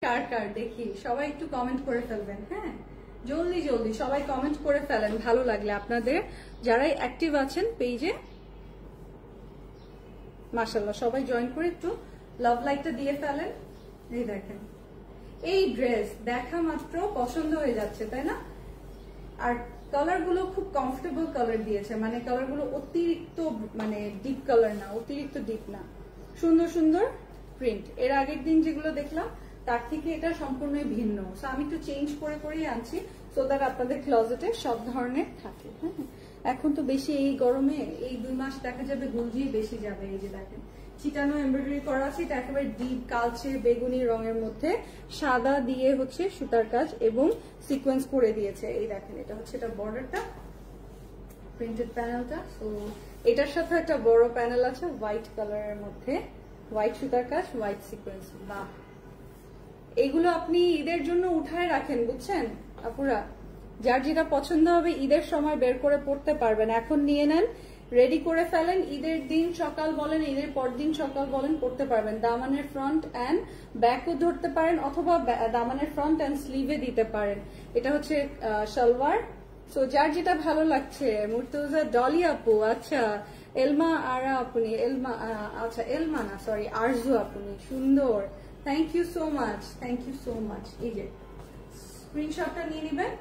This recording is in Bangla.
কার কার দেখি, সবাই একটু কমেন্ট করে ফেলবেন। হ্যাঁ, জলদি জলদি সবাই কমেন্ট করে ফেলেন ভালো লাগলে আপনাদের, যারাই অ্যাক্টিভ আছেন পেজে। মাশাআল্লাহ, সবাই জয়েন করে একটু লাভ লাইকটা দিয়ে ফেলেন। এই দেখেন, এই ড্রেস দেখা মাত্র পছন্দ হয়ে যাচ্ছে, তাই না? আর কালার গুলো খুব কমফোর্টেবল কালার দিয়েছে, মানে কালার গুলো অতিরিক্ত মানে ডিপ কালার না, অতিরিক্ত ডিপ না, সুন্দর সুন্দর প্রিন্ট। এর আগের দিন যেগুলো দেখলাম তার থেকে এটা সম্পূর্ণই ভিন্ন। সো আমি একটু চেঞ্জ করে করেই আনছি, সো দ্যাট আপনাদের ক্লোজেটে সব ধরনের থাকে। হ্যাঁ, এখন তো বেশি এই গরমে এই 2 মাস দেখা যাবে গুলজি বেশি যাবে। এই যে দেখেন, চিটানো এমব্রয়ডারি করা আছে, এটা একেবারে ডিপ কালচে বেগুনি রঙের মধ্যে সাদা দিয়ে হচ্ছে সুতার কাজ এবং সিকোয়েন্স করে দিয়েছে। এই দেখেন, এটা হচ্ছে এটা বর্ডারটা, প্রিন্টেড প্যানেলটা। সো এটার সাথে একটা বড় প্যানেল আছে হোয়াইট কালারের মধ্যে, হোয়াইট সুতার কাজ, হোয়াইট সিকোয়েন্স। বাহ, এগুলো আপনি ঈদের জন্য উঠায় রাখেন, বুঝছেন আপুরা? যার যেটা পছন্দ হবে ঈদের সময় বের করে পড়তে পারবেন, এখন নিয়ে নেন, রেডি করে ফেলেন, ঈদের দিন সকাল বলেন, ঈদের পর দিন সকাল বলেন, পড়তে পারবেন। দামানের ফ্রন্ট অ্যান্ড ব্যাকও ধরতে পারেন, অথবা দামানের ফ্রন্ট অ্যান্ড স্লিভে দিতে পারেন। এটা হচ্ছে সালোয়ার। সো যার যেটা ভালো লাগছে। মুর্তজা ডলি আপু, আচ্ছা এলমা আরা আপনি, এলমা আচ্ছা এলমা না সরি আরজু আপনি, সুন্দর, thank you so much, thank you so much. এই যে স্ক্রিনশটটা নিয়ে নেবেন।